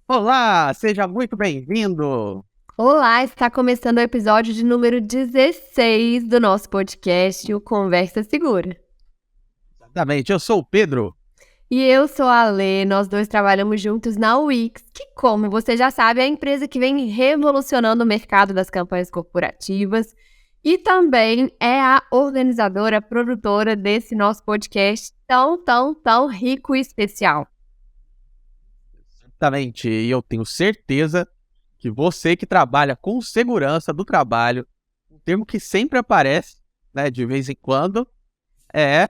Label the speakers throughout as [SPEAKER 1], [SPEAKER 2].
[SPEAKER 1] Olá, seja muito bem-vindo.
[SPEAKER 2] Olá, está começando o episódio de número 16 do nosso podcast, o Conversa Segura.
[SPEAKER 1] Exatamente, eu sou o Pedro.
[SPEAKER 2] E eu sou a Lê, nós dois trabalhamos juntos na Wix, que, como você já sabe, é a empresa que vem revolucionando o mercado das campanhas corporativas e também é a organizadora, produtora desse nosso podcast tão rico e especial.
[SPEAKER 1] Exatamente, e eu tenho certeza que você que trabalha com segurança do trabalho, um termo que sempre aparece, né, de vez em quando, é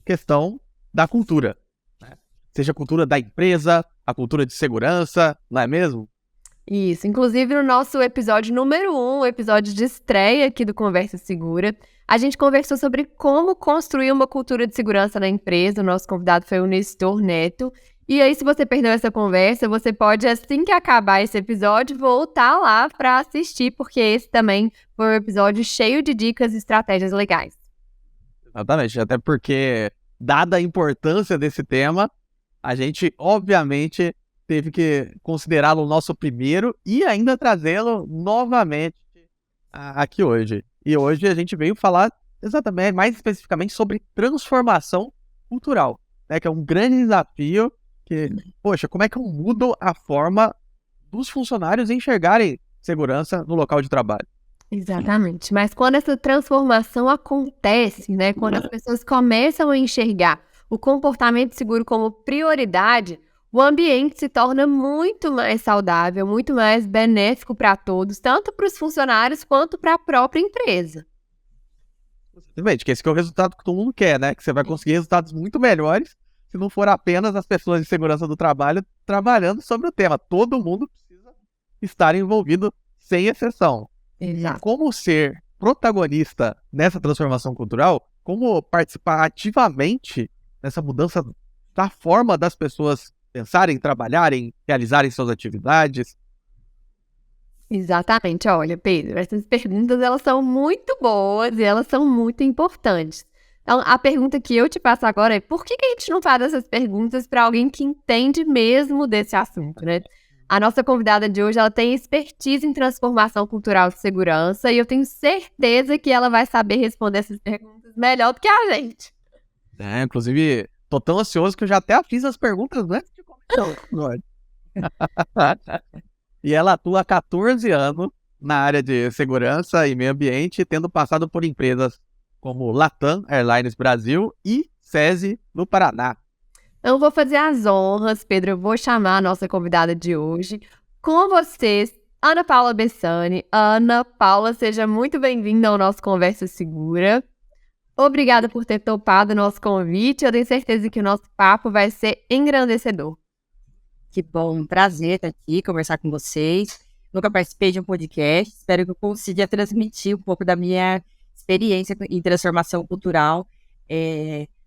[SPEAKER 1] questão da cultura, né? Seja a cultura da empresa, a cultura de segurança, não é mesmo?
[SPEAKER 2] Isso, inclusive no nosso episódio número 1, o episódio de estreia aqui do Conversa Segura, a gente conversou sobre como construir uma cultura de segurança na empresa. O nosso convidado foi o Nestor Neto. E aí, se você perdeu essa conversa, você pode, assim que acabar esse episódio, voltar lá para assistir, porque esse também foi um episódio cheio de dicas e estratégias legais.
[SPEAKER 1] Exatamente, até porque, dada a importância desse tema, a gente, obviamente, teve que considerá-lo nosso primeiro e ainda trazê-lo novamente aqui hoje. E hoje a gente veio falar exatamente, mais especificamente, sobre transformação cultural, né? Que é um grande desafio que, poxa, como é que eu mudo a forma dos funcionários enxergarem segurança no local de trabalho?
[SPEAKER 2] Exatamente. Mas quando essa transformação acontece, né, quando as pessoas começam a enxergar o comportamento seguro como prioridade, o ambiente se torna muito mais saudável, muito mais benéfico para todos, tanto para os funcionários quanto para a própria empresa.
[SPEAKER 1] Exatamente, que esse que é o resultado que todo mundo quer, né? Que você vai conseguir resultados muito melhores se não for apenas as pessoas de segurança do trabalho trabalhando sobre o tema. Todo mundo precisa estar envolvido, sem exceção. E
[SPEAKER 2] Exato.
[SPEAKER 1] como ser protagonista nessa transformação cultural, como participar ativamente nessa mudança da forma das pessoas pensarem, trabalharem, realizarem suas atividades.
[SPEAKER 2] Exatamente. Olha, Pedro, essas perguntas elas são muito boas e elas são muito importantes. Então, a pergunta que eu te passo agora é: por que a gente não faz essas perguntas para alguém que entende mesmo desse assunto, né? A nossa convidada de hoje, ela tem expertise em transformação cultural de segurança e eu tenho certeza que ela vai saber responder essas perguntas melhor do que a gente.
[SPEAKER 1] Inclusive, tô tão ansioso que eu já até fiz as perguntas antes de começar o episódio. E ela atua há 14 anos na área de segurança e meio ambiente, tendo passado por empresas como Latam Airlines Brasil e SESI no Paraná.
[SPEAKER 2] Eu vou fazer as honras, Pedro. Eu vou chamar a nossa convidada de hoje. Com vocês, Ana Paula Bessani. Ana Paula, seja muito bem-vinda ao nosso Conversa Segura. Obrigada por ter topado o nosso convite. Eu tenho certeza que o nosso papo vai ser engrandecedor.
[SPEAKER 3] Que bom, um prazer estar aqui, conversar com vocês. Nunca participei de um podcast, espero que eu consiga transmitir um pouco da minha experiência em transformação cultural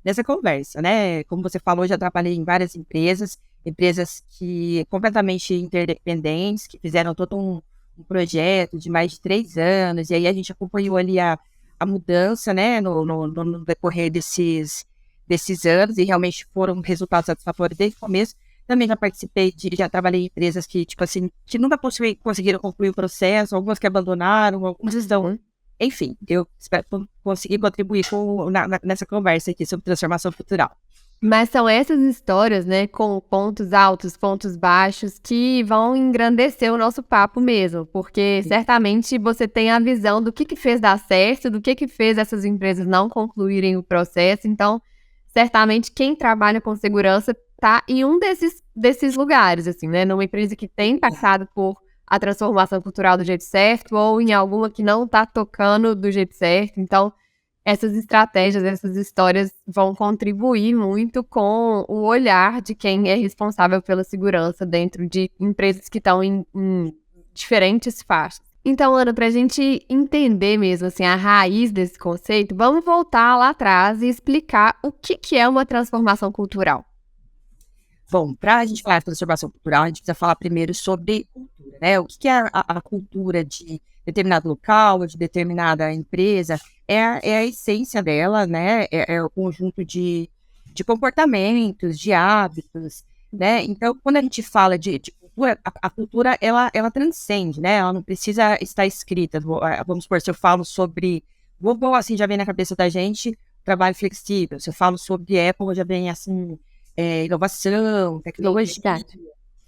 [SPEAKER 3] nessa conversa, né? Como você falou, já trabalhei em várias empresas, empresas que completamente interdependentes, que fizeram todo um projeto de mais de 3 anos, e aí a gente acompanhou ali a mudança, né, no decorrer desses anos, e realmente foram resultados satisfatórios desde o começo. Também já trabalhei em empresas que, tipo assim, que nunca conseguiram concluir o processo, algumas que abandonaram, algumas estão. Enfim, eu espero conseguir contribuir nessa conversa aqui sobre transformação cultural.
[SPEAKER 2] Mas são essas histórias, né, com pontos altos, pontos baixos, que vão engrandecer o nosso papo mesmo, porque certamente você tem a visão do que fez dar certo, do que fez essas empresas não concluírem o processo. Então, certamente quem trabalha com segurança está em um desses lugares, assim, né, numa empresa que tem passado por a transformação cultural do jeito certo ou em alguma que não está tocando do jeito certo. Então, essas estratégias, essas histórias vão contribuir muito com o olhar de quem é responsável pela segurança dentro de empresas que estão em diferentes faixas. Então, Ana, para a gente entender mesmo assim, a raiz desse conceito, vamos voltar lá atrás e explicar o que é uma transformação cultural.
[SPEAKER 3] Bom, para a gente falar de transformação cultural, a gente precisa falar primeiro sobre cultura, né? O que é a cultura de determinado local, de determinada empresa? É a essência dela, né? É o conjunto de comportamentos, de hábitos, né? Então, quando a gente fala de cultura, a cultura, ela transcende, né? Ela não precisa estar escrita. Vamos supor, se eu falo sobre... Google, assim, já vem na cabeça da gente, trabalho flexível. Se eu falo sobre Apple, já vem, assim, inovação, tecnologia,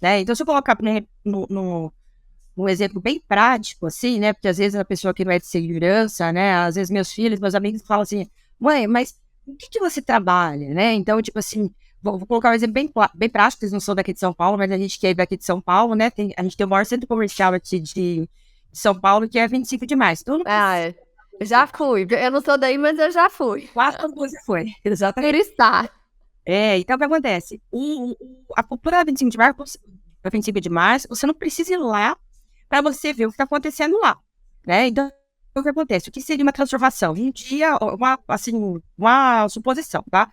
[SPEAKER 3] né? Então, se eu colocar, né, num exemplo bem prático, assim, né? Porque às vezes a pessoa que não é de segurança, né? Às vezes meus filhos, meus amigos falam assim, mãe, mas o que você trabalha, né? Então, tipo assim, vou colocar um exemplo bem prático, eles não são daqui de São Paulo, mas a gente que é daqui de São Paulo, né? A gente tem o maior centro comercial aqui de São Paulo, que é 25 de Março. Então,
[SPEAKER 2] eu já fui. Eu não sou daí, mas eu já fui.
[SPEAKER 3] quase você foi. Exatamente.
[SPEAKER 2] Por estar.
[SPEAKER 3] Então o que acontece? A cultura 25 de Março, 25 de Março, você não precisa ir lá para você ver o que está acontecendo lá, né? Então, o que acontece? O que seria uma transformação? Um dia, uma suposição, tá?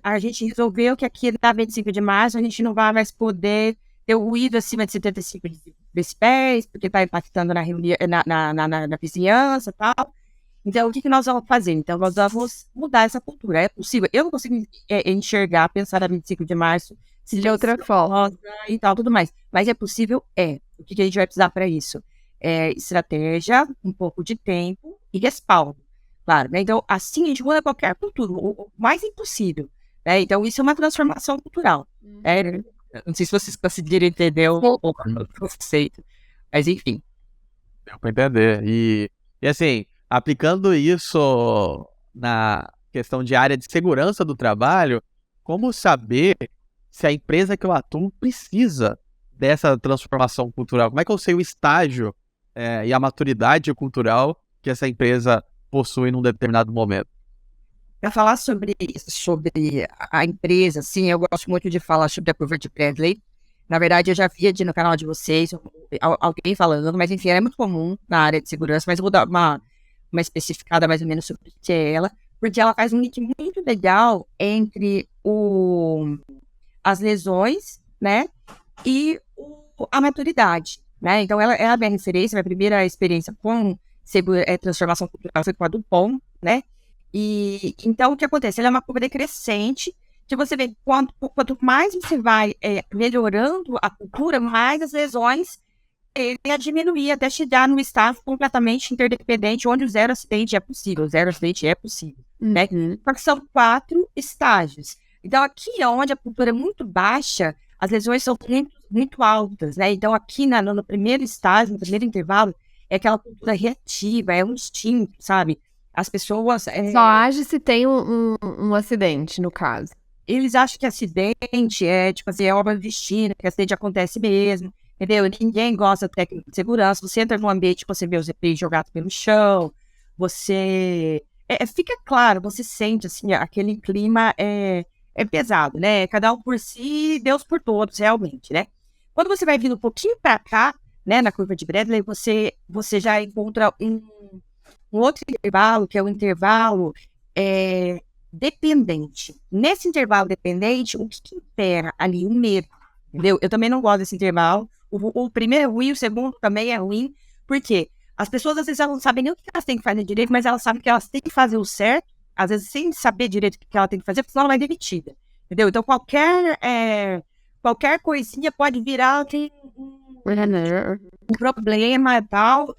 [SPEAKER 3] A gente resolveu que aqui na 25 de março a gente não vai mais poder ter o ruído acima de 75 decibéis, porque está impactando na vizinhança e tal. Então, o que nós vamos fazer? Então, nós vamos mudar essa cultura. É possível. Eu não consigo enxergar, pensar na 25 de março
[SPEAKER 2] de outra forma
[SPEAKER 3] e tal, tudo mais. Mas é possível? O que a gente vai precisar para isso? Estratégia, um pouco de tempo e respaldo. Claro, né? Então, assim, a gente muda qualquer cultura, o mais impossível. Né? Então, isso é uma transformação cultural. Não sei se vocês conseguiram entender o conceito, mas enfim.
[SPEAKER 1] Deu para entender. E assim, aplicando isso na questão de área de segurança do trabalho, como saber se a empresa que eu atuo precisa dessa transformação cultural? Como é que eu sei o estágio e a maturidade cultural que essa empresa possui num determinado momento?
[SPEAKER 3] Para falar sobre a empresa, assim, eu gosto muito de falar sobre a curva de Bradley. Na verdade, eu já vi no canal de vocês alguém falando, mas enfim, é muito comum na área de segurança, mas eu vou dar uma especificada mais ou menos sobre o que é ela, porque ela faz um link muito legal entre as lesões, né, e a maturidade, né? Então, ela é a minha referência, minha primeira experiência com transformação cultural foi com a Dupont, né? E então, o que acontece? Ela é uma curva decrescente, que você vê, quanto mais você vai melhorando a cultura, mais as lesões tendem a diminuir, até chegar num estado completamente interdependente, onde o zero acidente é possível. O zero acidente é possível, né? Porque são 4 estágios. Então, aqui onde a cultura é muito baixa, as lesões são muito, muito altas, né? Então, aqui no primeiro estágio, no primeiro intervalo, é aquela cultura reativa, é um instinto, sabe? As pessoas...
[SPEAKER 2] Só age se tem um acidente, no caso.
[SPEAKER 3] Eles acham que acidente é, tipo assim, é obra do destino, que acidente acontece mesmo, entendeu? Ninguém gosta de técnica de segurança. Você entra num ambiente, você vê os EPIs jogados pelo chão, você... fica claro, você sente, assim, aquele clima é pesado, né? Cada um por si, Deus por todos, realmente, né? Quando você vai vindo um pouquinho para cá, né, na curva de Bradley, você já encontra um outro intervalo, que é o intervalo dependente. Nesse intervalo dependente, o que impera ali? O medo, entendeu? Eu também não gosto desse intervalo. O primeiro é ruim, o segundo também é ruim, porque as pessoas, às vezes, elas não sabem nem o que elas têm que fazer direito, mas elas sabem que elas têm que fazer o certo, às vezes sem saber direito o que ela tem que fazer, porque senão ela vai demitida, entendeu? Então, qualquer coisinha pode virar um problema e tal,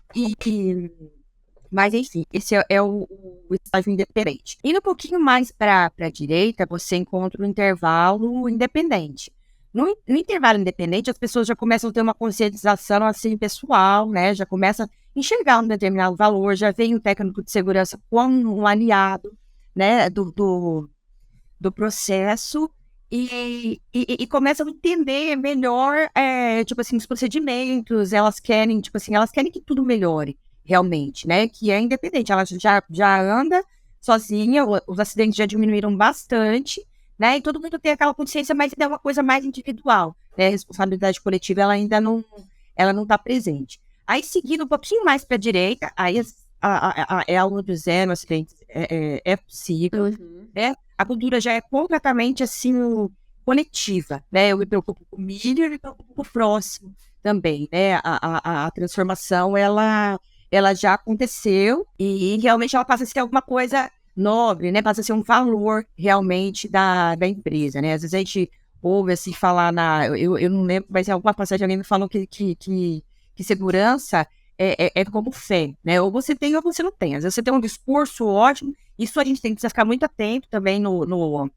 [SPEAKER 3] mas enfim, esse é o estágio independente. Indo um pouquinho mais para a direita, você encontra o intervalo independente. No intervalo independente, as pessoas já começam a ter uma conscientização assim pessoal, né? Já começa a enxergar um determinado valor, já vem o técnico de segurança como um aliado, né? Do processo e começam a entender melhor, tipo assim, os procedimentos. Elas querem que tudo melhore realmente, né? Que é independente. Ela já anda sozinha, os acidentes já diminuíram bastante, né? E todo mundo tem aquela consciência, mas é uma coisa mais individual, né? A responsabilidade coletiva, ela ainda não está presente. Aí, seguindo um pouquinho mais para a direita, aí ao longo do zero, acidentes é possível, né? A cultura já é completamente, assim, coletiva, né? Eu me preocupo comigo e eu me preocupo com o próximo também, né? A transformação, ela já aconteceu e realmente ela passa a ser alguma coisa nobre, né? Passa a ser um valor realmente da empresa, né? Às vezes a gente ouve assim falar eu não lembro, mas em alguma passagem alguém me falou que segurança é como fé, né? Ou você tem ou você não tem. Às vezes você tem um discurso ótimo, isso a gente tem que ficar muito atento também no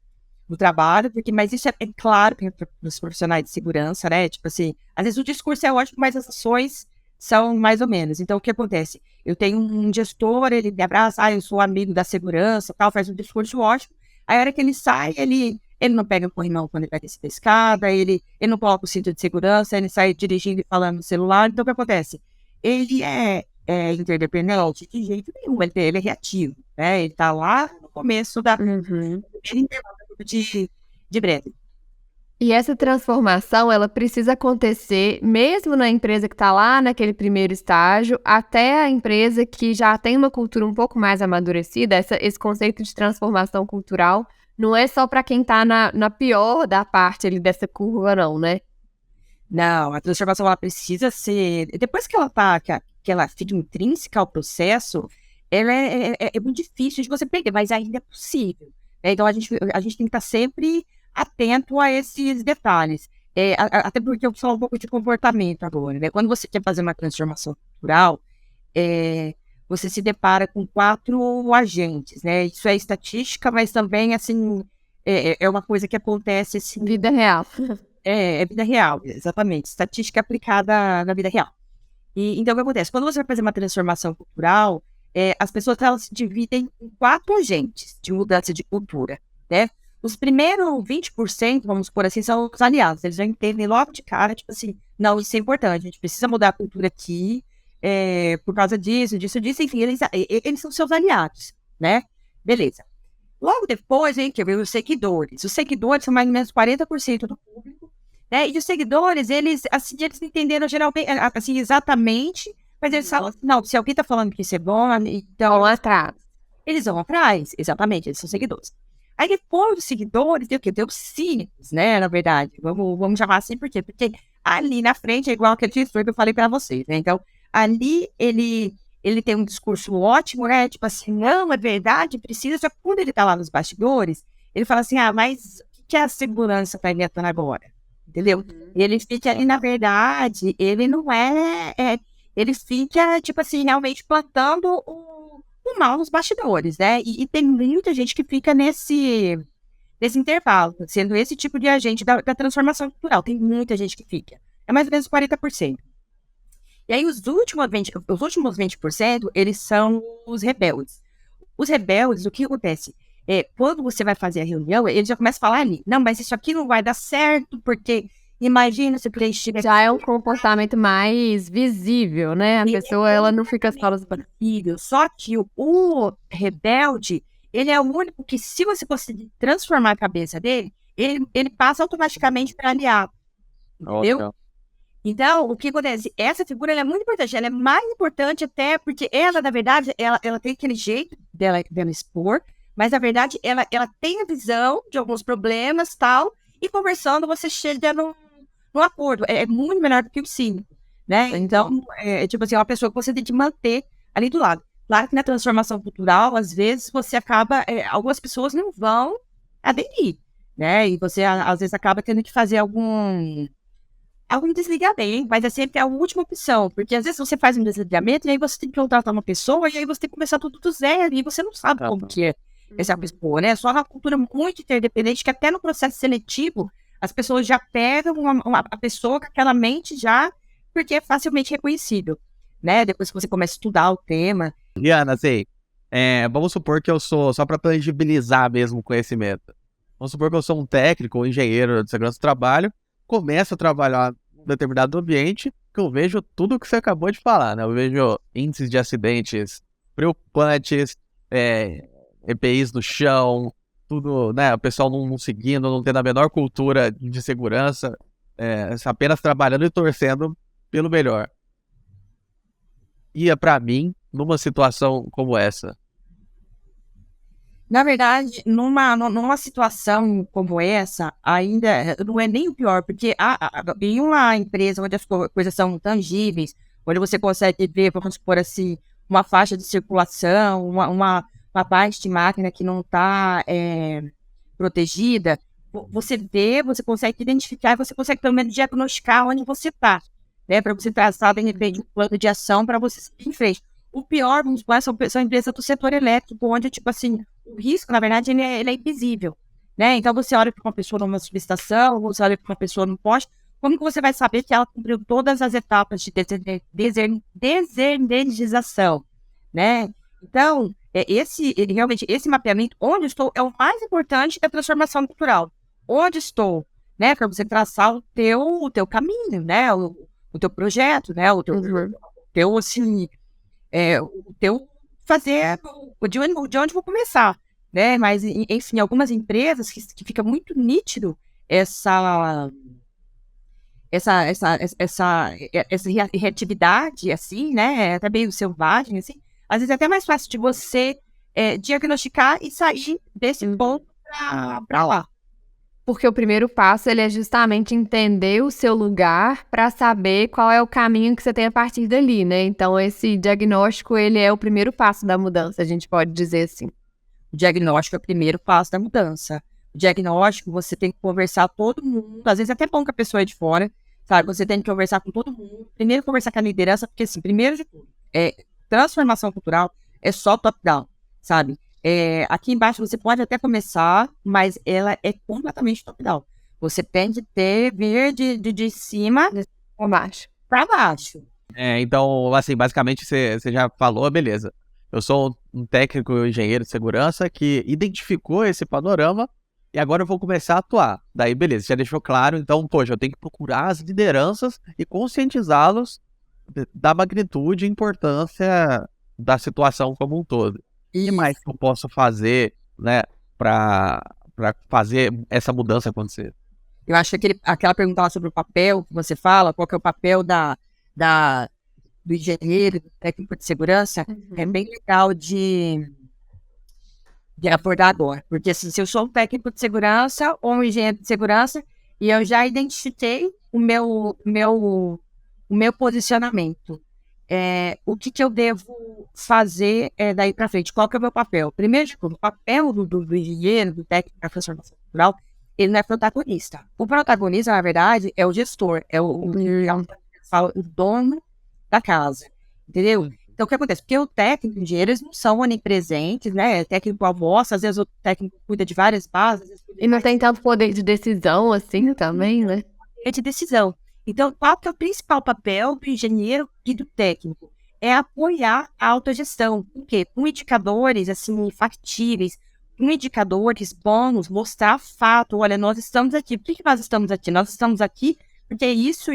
[SPEAKER 3] trabalho, mas isso é claro para os profissionais de segurança, né? Tipo assim, às vezes o discurso é ótimo, mas as ações são mais ou menos. Então, o que acontece? Eu tenho um gestor, ele me abraça, eu sou amigo da segurança, tal, faz um discurso ótimo. Aí, a hora que ele sai, ele não pega o corrimão quando ele vai descer da escada, ele não coloca o cinto de segurança, ele sai dirigindo e falando no celular. Então, o que acontece? Ele é interdependente de jeito nenhum, ele é reativo, né? Ele tá lá no começo da de breve.
[SPEAKER 2] E essa transformação, ela precisa acontecer mesmo na empresa que está lá naquele primeiro estágio, até a empresa que já tem uma cultura um pouco mais amadurecida. Esse conceito de transformação cultural não é só para quem está na pior da parte ali dessa curva, não, né?
[SPEAKER 3] Não, a transformação ela precisa ser. Depois que que ela fica intrínseca ao processo, ela é muito difícil de você perder, mas ainda é possível, né? Então a gente tem que estar sempre atento a esses detalhes. Até porque eu vou falar um pouco de comportamento agora, né? Quando você quer fazer uma transformação cultural, você se depara com 4 agentes, né? Isso é estatística, mas também, assim, é uma coisa que acontece, assim...
[SPEAKER 2] Vida real.
[SPEAKER 3] É vida real, exatamente. Estatística aplicada na vida real. Então, o que acontece? Quando você vai fazer uma transformação cultural, as pessoas elas se dividem em 4 agentes de mudança de cultura, né? Os primeiros 20%, vamos por assim, são os aliados. Eles já entendem logo de cara, tipo assim, não, isso é importante, a gente precisa mudar a cultura aqui, por causa disso, enfim, eles são seus aliados, né? Beleza. Logo depois, que vem os seguidores. Os seguidores são mais ou menos 40% do público, né? E os seguidores, eles entenderam geralmente, assim, exatamente, mas eles falam assim, não, se alguém tá falando que isso é bom, então...
[SPEAKER 2] Vão atrás.
[SPEAKER 3] Eles vão atrás, exatamente, eles são seguidores. Aí depois dos seguidores, tem o quê? Tem os cínicos, né, na verdade. Vamos chamar assim, por quê? Porque ali na frente é igual aquele discurso que eu falei pra vocês, né? Então, ali ele tem um discurso ótimo, né? Tipo assim, não, é verdade, precisa. Só que quando ele tá lá nos bastidores, ele fala assim, mas o que a segurança tá inventando agora? Entendeu? E ele fica ali, na verdade, ele não ele fica, tipo assim, realmente plantando o mal nos bastidores, né? E tem muita gente que fica nesse intervalo, sendo esse tipo de agente da transformação cultural. Tem muita gente que fica. É mais ou menos 40%. E aí, os últimos 20%, eles são os rebeldes. Os rebeldes, o que acontece? Quando você vai fazer a reunião, eles já começam a falar ali, não, mas isso aqui não vai dar certo, porque imagina se preencher...
[SPEAKER 2] Já é um comportamento mais visível, né? A pessoa, ela não fica só nos...
[SPEAKER 3] Só que o rebelde, ele é o único que, se você conseguir transformar a cabeça dele, ele passa automaticamente para aliado. Entendeu? Então, o que acontece? Essa figura ela é muito importante. Ela é mais importante até porque ela, na verdade, ela tem aquele jeito dela expor, mas, na verdade, ela tem a visão de alguns problemas, tal, e conversando você chega num acordo. É muito melhor do que o cínico, né? Então, tipo assim, é uma pessoa que você tem que manter ali do lado. Claro que na transformação cultural, às vezes, você acaba... algumas pessoas não vão aderir, né? E você, às vezes, acaba tendo que fazer algum desligamento, mas é sempre a última opção, porque às vezes você faz um desligamento e aí você tem que contratar uma pessoa e aí você tem que começar tudo do zero e você não sabe como que é essa pessoa, né? Só uma cultura muito interdependente que até no processo seletivo as pessoas já pegam a pessoa com aquela mente já, porque é facilmente reconhecível, né? Depois que você começa a estudar o tema.
[SPEAKER 1] Liana, assim, vamos supor que eu sou, só para tangibilizar mesmo o conhecimento, vamos supor que eu sou um técnico ou engenheiro de segurança do trabalho, começo a trabalhar em determinado ambiente, que eu vejo tudo o que você acabou de falar, né? Eu vejo índices de acidentes preocupantes, EPIs no chão, tudo, né? O pessoal não seguindo, não tendo a menor cultura de segurança, apenas trabalhando e torcendo pelo melhor. E para mim, numa situação como essa?
[SPEAKER 3] Na verdade, numa situação como essa, ainda não é nem o pior, porque em uma empresa onde as coisas são tangíveis, onde você consegue ver, vamos supor assim, uma faixa de circulação, uma parte de máquina que não está protegida, você vê, você consegue identificar, você consegue pelo menos diagnosticar onde você está, né? Para você traçar, de repente, um plano de ação para você seguir em frente. O pior, vamos supor, são empresas do setor elétrico, onde, tipo assim, o risco, na verdade, ele é invisível, né? Então, você olha para uma pessoa numa subestação, você olha para uma pessoa num poste, como que você vai saber que ela cumpriu todas as etapas de desenergização, né? Então, realmente, esse mapeamento, onde estou, é o mais importante da transformação cultural. Onde estou, né? Para você traçar o teu caminho, né? O teu projeto, né? Teu assim, o teu fazer, de onde vou começar, né? Mas, enfim, algumas empresas que fica muito nítido essa reatividade, assim, né? É até meio selvagem, assim. Às vezes é até mais fácil de você diagnosticar e sair desse ponto para lá.
[SPEAKER 2] Porque o primeiro passo, ele é justamente entender o seu lugar para saber qual é o caminho que você tem a partir dali, né? Então, esse diagnóstico, ele é o primeiro passo da mudança, a gente pode dizer assim.
[SPEAKER 3] O diagnóstico é o primeiro passo da mudança. O diagnóstico, você tem que conversar com todo mundo. Às vezes é até bom que a pessoa é de fora, sabe? Você tem que conversar com todo mundo. Primeiro, conversar com a liderança, porque, assim, primeiro de tudo, transformação cultural é só top-down, sabe? Aqui embaixo você pode até começar, mas ela é completamente top-down. Você tem que vir de cima para baixo.
[SPEAKER 1] Então, assim, basicamente você já falou, beleza. Eu sou um técnico engenheiro de segurança que identificou esse panorama e agora eu vou começar a atuar. Daí, beleza, já deixou claro. Então, poxa, eu tenho que procurar as lideranças e conscientizá-los da magnitude e importância da situação como um todo. E mais que eu posso fazer, né, para fazer essa mudança acontecer?
[SPEAKER 3] Eu acho que aquela pergunta lá sobre o papel que você fala, qual que é o papel do engenheiro, do técnico de segurança, é bem legal de abordar agora. Porque assim, se eu sou um técnico de segurança ou um engenheiro de segurança e eu já identifiquei o meu posicionamento, o que eu devo fazer daí para frente? Qual que é o meu papel? Primeiro de tudo, o papel do engenheiro, do técnico da transformação cultural, ele não é protagonista. O protagonista, na verdade, é o gestor, é o dono da casa, entendeu? Então, o que acontece? Porque o técnico e o engenheiro, eles não são onipresentes, né? O técnico almoça, às vezes o técnico cuida de várias bases.
[SPEAKER 2] E não tem tanto poder de decisão assim também, né?
[SPEAKER 3] De decisão. Então, qual que é o principal papel do engenheiro e do técnico? É apoiar a autogestão. Por quê? Com indicadores, assim, factíveis, com indicadores bons, mostrar fato. Olha, nós estamos aqui. Por que nós estamos aqui? Nós estamos aqui porque é isso,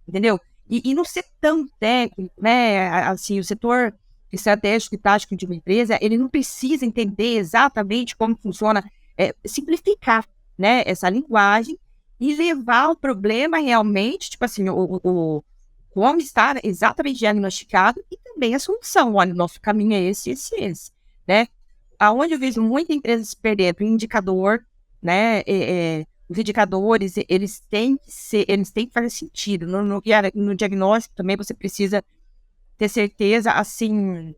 [SPEAKER 3] entendeu? E não ser tão técnico, né? Assim, o setor estratégico e tático de uma empresa, ele não precisa entender exatamente como funciona, simplificar, né, essa linguagem e levar o problema realmente, tipo assim, como está exatamente diagnosticado e também a solução. Olha, o nosso caminho é esse, né? Aonde eu vejo muita empresa se perdendo em indicador, né? Os indicadores, eles têm que fazer sentido. No diagnóstico também você precisa ter certeza, assim,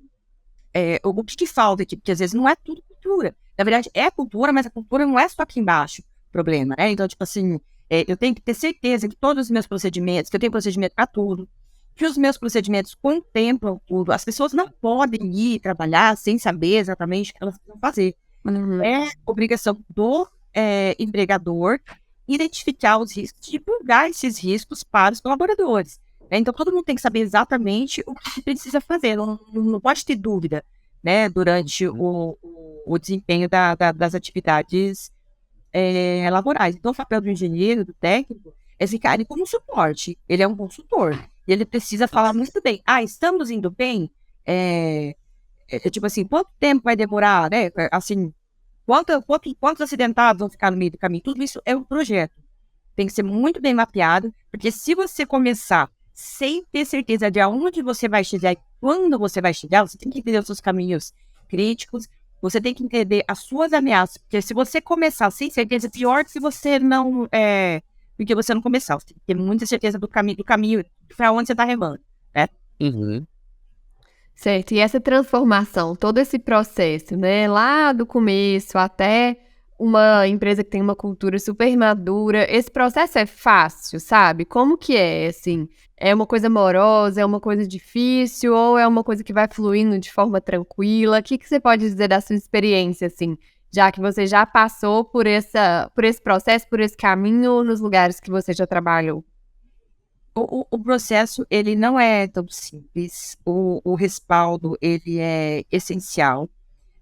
[SPEAKER 3] o que falta aqui, porque às vezes não é tudo cultura. Na verdade, é cultura, mas a cultura não é só aqui embaixo o problema, né? Então, tipo assim, eu tenho que ter certeza que todos os meus procedimentos, que eu tenho procedimento para tudo, que os meus procedimentos contemplam tudo. As pessoas não podem ir trabalhar sem saber exatamente o que elas precisam fazer. É obrigação do empregador identificar os riscos e divulgar esses riscos para os colaboradores. Então, todo mundo tem que saber exatamente o que precisa fazer, não pode ter dúvida, né, durante o desempenho das atividades laborais. Então, o papel do engenheiro, do técnico, é ficar ali como um suporte. Ele é um consultor. E ele precisa falar muito bem. Estamos indo bem? Tipo assim, quanto tempo vai demorar, né? Assim, quantos acidentados vão ficar no meio do caminho? Tudo isso é um projeto. Tem que ser muito bem mapeado, porque se você começar sem ter certeza de aonde você vai chegar e quando você vai chegar, você tem que entender os seus caminhos críticos, você tem que entender as suas ameaças, porque se você começar sem certeza, é pior que você não porque você não começar. Você tem que ter muita certeza do caminho para onde você está remando, né?
[SPEAKER 2] Certo, e essa transformação, todo esse processo, né, lá do começo até uma empresa que tem uma cultura super madura, esse processo é fácil, sabe? Como que é, assim? É uma coisa amorosa, é uma coisa difícil, ou é uma coisa que vai fluindo de forma tranquila? O que você pode dizer da sua experiência, assim, já que você já passou por esse processo, por esse caminho nos lugares que você já trabalhou?
[SPEAKER 3] O processo, ele não é tão simples, o respaldo, ele é essencial,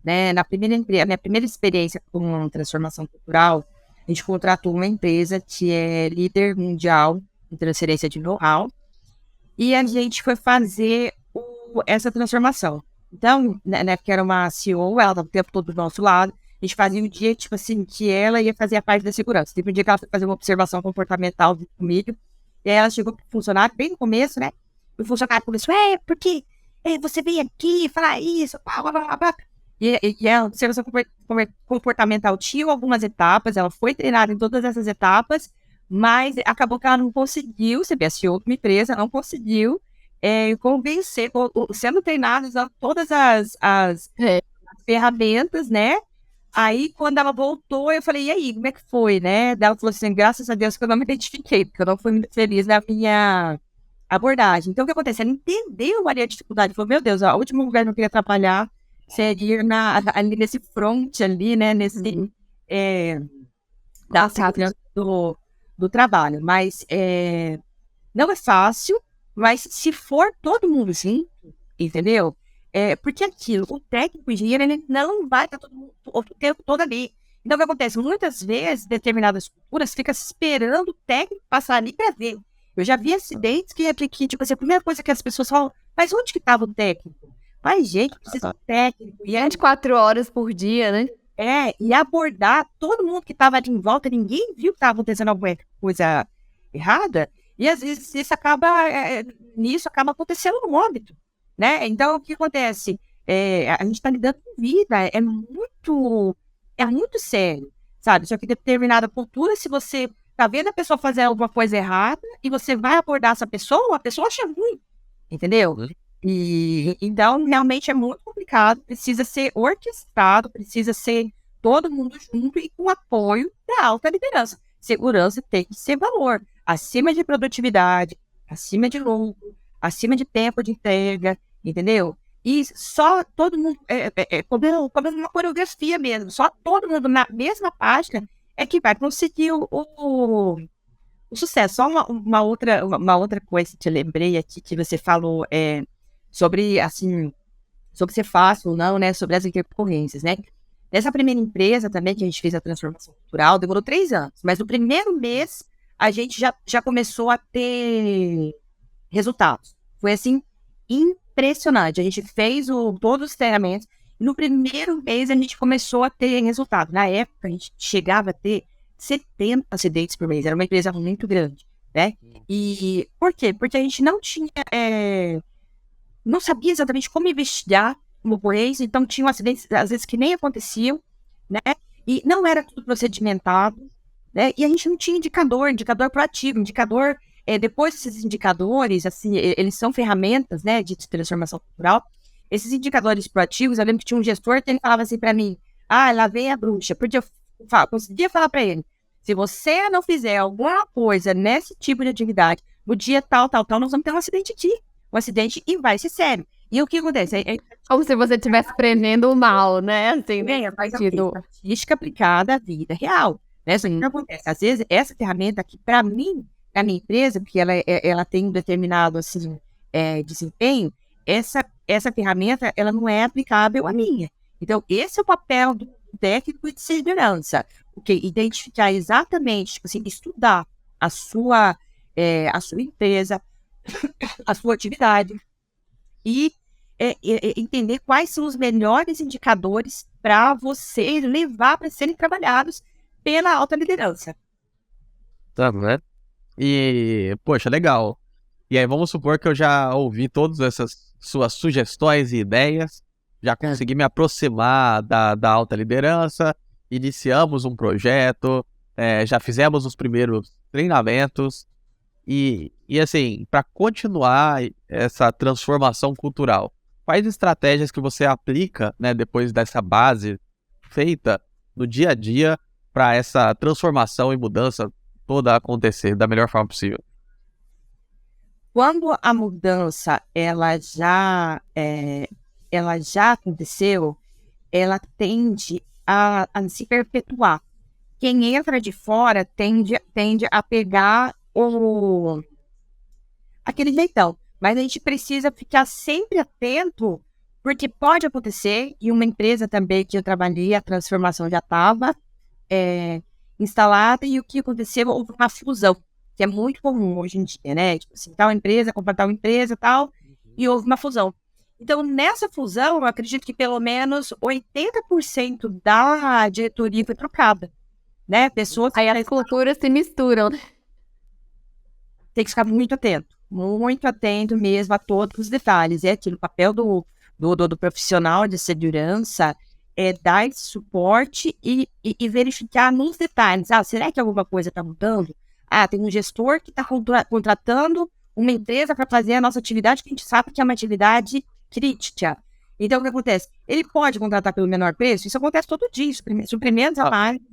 [SPEAKER 3] né? Minha primeira experiência com transformação cultural, a gente contratou uma empresa que é líder mundial em transferência de know-how, e a gente foi fazer essa transformação. Então, né, que era uma CEO, ela estava o tempo todo do nosso lado, a gente fazia um dia, tipo assim, que ela ia fazer a parte da segurança. Teve um dia que ela foi fazer uma observação comportamental comigo, e aí ela chegou pro funcionário, bem no começo, né? O funcionário começou, porque você veio aqui falar isso, blá, blá, blá, blá. E a observação comportamental tinha algumas etapas, ela foi treinada em todas essas etapas, mas acabou que ela não conseguiu, você vê, a CEO de uma empresa não conseguiu convencer, sendo treinada usando todas as ferramentas, né? Aí, quando ela voltou, eu falei, e aí, como é que foi, né? Daí ela falou assim, graças a Deus que eu não me identifiquei, porque eu não fui muito feliz na minha abordagem. Então, o que acontece? Ela entendeu ali a dificuldade, falou, meu Deus, o último lugar que eu queria atrapalhar seria ali nesse front ali, né? Nesse da segurança do trabalho. Mas não é fácil, mas se for todo mundo junto, entendeu? Porque aquilo, o técnico engenheiro, ele não vai estar o tempo todo ali. Então, o que acontece? Muitas vezes, determinadas culturas ficam esperando o técnico passar ali para ver. Eu já vi acidentes que, tipo assim, a primeira coisa que as pessoas falam, mas onde que estava o técnico? Mas, gente, precisa de técnico. E
[SPEAKER 2] 24 horas por dia, né?
[SPEAKER 3] E abordar todo mundo que estava ali em volta, ninguém viu que estava acontecendo alguma coisa errada, e às vezes nisso acaba acontecendo no óbito, né? Então, o que acontece? A gente está lidando com vida, é muito sério, sabe? Só que determinada cultura, se você tá vendo a pessoa fazer alguma coisa errada, e você vai abordar essa pessoa, a pessoa acha ruim, entendeu? E então, realmente é muito complicado, precisa ser orquestrado, precisa ser todo mundo junto e com apoio da alta liderança. Segurança tem que ser valor, acima de produtividade, acima de lucro, acima de tempo de entrega, entendeu? E só todo mundo, como uma coreografia mesmo, só todo mundo na mesma página é que vai conseguir o sucesso. Só uma outra coisa que eu lembrei aqui que você falou sobre, assim, sobre ser fácil ou não, né, sobre as intercorrências, né? Nessa primeira empresa também que a gente fez a transformação cultural, demorou 3 anos, mas no primeiro mês a gente já começou a ter resultados. Foi, assim, impressionante. A gente fez todos os treinamentos e no primeiro mês a gente começou a ter resultado. Na época, a gente chegava a ter 70 acidentes por mês. Era uma empresa muito grande, né? E por quê? Porque a gente não tinha... não sabia exatamente como investigar uma ocorrência, então tinham acidentes, às vezes, que nem aconteciam, né? E não era tudo procedimentado, né? E a gente não tinha indicador proativo, depois desses indicadores, assim, eles são ferramentas, né, de transformação cultural. Esses indicadores proativos, eu lembro que tinha um gestor que ele falava assim para mim, lá vem a bruxa, porque eu conseguia falar para ele, se você não fizer alguma coisa nesse tipo de atividade, no dia tal, nós vamos ter um acidente aqui. Um acidente e vai ser sério. E o que acontece?
[SPEAKER 2] Como se você estivesse prevendo o mal, né? Assim,
[SPEAKER 3] mas estatística aplicada à vida real. Né? Só que o que acontece? Às vezes, essa ferramenta aqui, para mim, na minha empresa, porque ela tem um determinado assim, desempenho, essa ferramenta ela não é aplicável à minha. Então, esse é o papel do técnico de segurança. Identificar exatamente, tipo assim, estudar a sua empresa, a sua atividade e entender quais são os melhores indicadores para você levar para serem trabalhados pela alta liderança.
[SPEAKER 1] Tá, né? E, poxa, legal. E aí, vamos supor que eu já ouvi todas essas suas sugestões e ideias, já consegui me aproximar da alta liderança, iniciamos um projeto, já fizemos os primeiros treinamentos, e assim, para continuar essa transformação cultural, quais estratégias que você aplica, né, depois dessa base feita no dia a dia, para essa transformação e mudança toda acontecer da melhor forma possível?
[SPEAKER 3] Quando a mudança ela já aconteceu, ela tende a se perpetuar. Quem entra de fora tende a pegar aquele jeitão. Mas a gente precisa ficar sempre atento, porque pode acontecer, e uma empresa também que eu trabalhei, a transformação já estava instalada, e o que aconteceu? Houve uma fusão, que é muito comum hoje em dia, né? Tipo assim, tal empresa, comprar tal empresa, tal, e houve uma fusão. Então, nessa fusão, eu acredito que pelo menos 80% da diretoria foi trocada, né? Pessoas...
[SPEAKER 2] Aí as culturas se misturam, né?
[SPEAKER 3] Tem que ficar muito atento mesmo a todos os detalhes. É aquilo, o papel do profissional de segurança é dar esse suporte e verificar nos detalhes. Será que alguma coisa está mudando? Tem um gestor que está contratando uma empresa para fazer a nossa atividade, que a gente sabe que é uma atividade crítica. Então, o que acontece? Ele pode contratar pelo menor preço? Isso acontece todo dia. Suprimentos,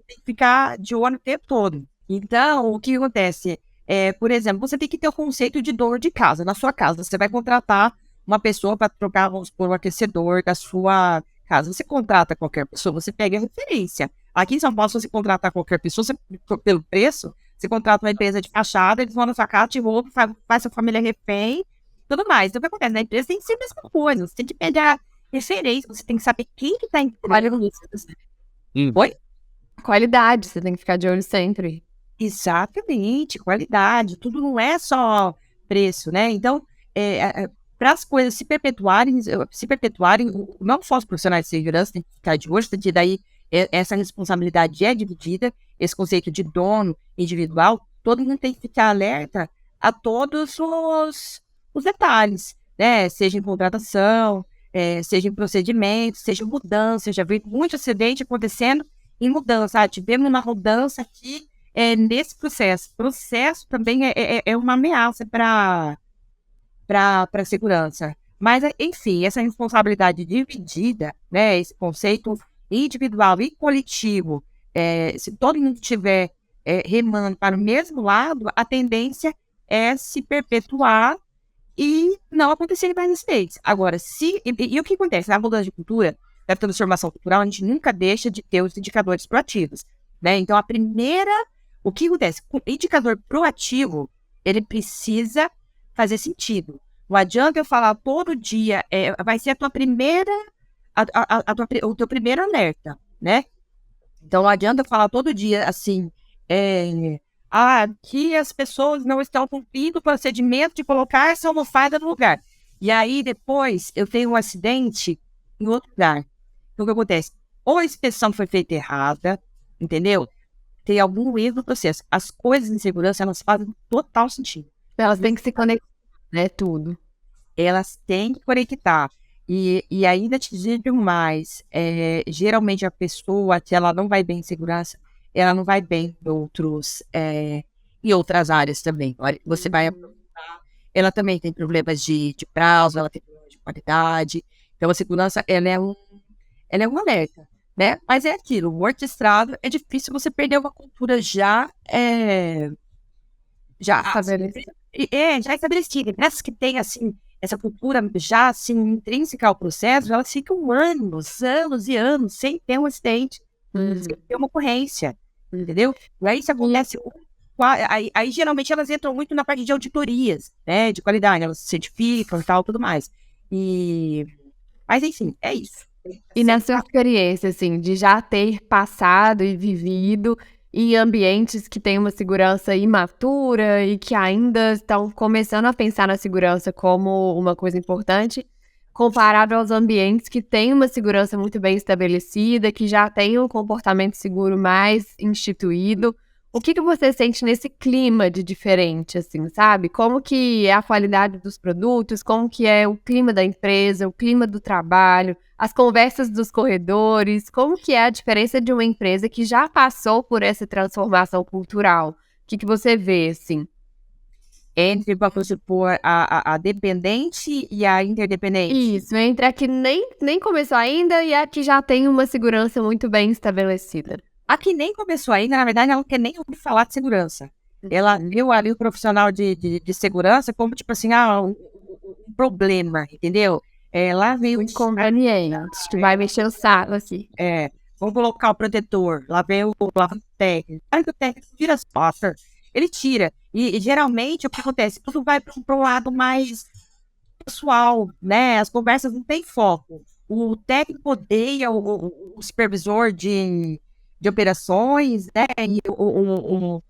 [SPEAKER 3] tem que ficar de olho o tempo todo. Então, o que acontece? Por exemplo, você tem que ter o conceito de dono de casa. Na sua casa, você vai contratar uma pessoa para trocar, vamos supor, o aquecedor da sua casa. Você contrata qualquer pessoa, você pega a referência. Aqui em São Paulo, se você contratar qualquer pessoa, pelo preço, você contrata uma empresa de fachada, eles vão na sua casa, te roubam, faz sua família refém, tudo mais. Então, o que acontece? Na empresa tem que ser a mesma coisa. Você tem que pegar referência, você tem que saber quem que tá trabalhando nisso. Oi?
[SPEAKER 2] Qualidade, você tem que ficar de olho sempre.
[SPEAKER 3] Exatamente, qualidade. Tudo não é só preço, né? Então, para as coisas se perpetuarem, não só os profissionais de segurança têm que ficar de olho, porque daí essa responsabilidade é dividida, esse conceito de dono individual, todo mundo tem que ficar alerta a todos os detalhes, né? Seja em contratação, seja em procedimento, seja em mudança. Eu já vi muito acidente acontecendo em mudança. Tivemos uma mudança aqui nesse processo. Processo também é uma ameaça para a segurança. Mas, enfim, essa responsabilidade dividida, né, esse conceito individual e coletivo, se todo mundo estiver remando para o mesmo lado, a tendência é se perpetuar e não acontecer mais acidentes. Agora, e o que acontece? Na mudança de cultura, na transformação cultural, a gente nunca deixa de ter os indicadores proativos, né? Então, o que acontece? O indicador proativo, ele precisa fazer sentido. Não adianta eu falar todo dia, vai ser a tua primeira, o teu primeiro alerta, né? Então, não adianta eu falar todo dia assim, que as pessoas não estão cumprindo o procedimento de colocar essa almofada no lugar. E aí, depois, eu tenho um acidente em outro lugar. Então, o que acontece? Ou a inspeção foi feita errada, entendeu? Tem algum erro no processo. As coisas de segurança, elas fazem total sentido.
[SPEAKER 2] Elas têm que se conectar, né? Tudo.
[SPEAKER 3] Elas têm que conectar. E ainda te digo mais, geralmente a pessoa que ela não vai bem em segurança, ela não vai bem em outras áreas também. Você vai aproveitar. Ela também tem problemas de prazo, ela tem problemas de qualidade. Então, a segurança, ela é um alerta, né? Mas é aquilo, o orquestrado, é difícil você perder uma cultura já estabelecida. Essas que tem, assim, essa cultura já, assim, intrínseca ao processo, elas ficam anos e anos sem ter um acidente, sem ter uma ocorrência, entendeu? E aí, se acontece... Aí, geralmente, elas entram muito na parte de auditorias, né? De qualidade, elas se certificam e tal, tudo mais. Mas, enfim, é isso.
[SPEAKER 2] E na sua experiência, assim, de já ter passado e vivido em ambientes que têm uma segurança imatura e que ainda estão começando a pensar na segurança como uma coisa importante, comparado aos ambientes que têm uma segurança muito bem estabelecida, que já têm um comportamento seguro mais instituído, o que você sente nesse clima de diferente, assim, sabe? Como que é a qualidade dos produtos, como que é o clima da empresa, o clima do trabalho, as conversas dos corredores, como que é a diferença de uma empresa que já passou por essa transformação cultural? O que você vê, assim?
[SPEAKER 3] Entre, vamos supor, a dependente e a interdependente.
[SPEAKER 2] Isso, entre a que nem começou ainda e a que já tem uma segurança muito bem estabelecida.
[SPEAKER 3] A que nem começou ainda, na verdade, ela não quer nem ouvir falar de segurança. Ela viu ali o profissional de segurança como, tipo assim, um problema, entendeu? Lá veio
[SPEAKER 2] O inconveniente, que vai mexer o saco aqui.
[SPEAKER 3] vamos colocar o protetor, lá vem o técnico. Aí que o técnico tira as costas, ele tira. E geralmente o que acontece? Tudo vai para um lado mais pessoal, né? As conversas não têm foco. O técnico odeia o supervisor de operações, né? E o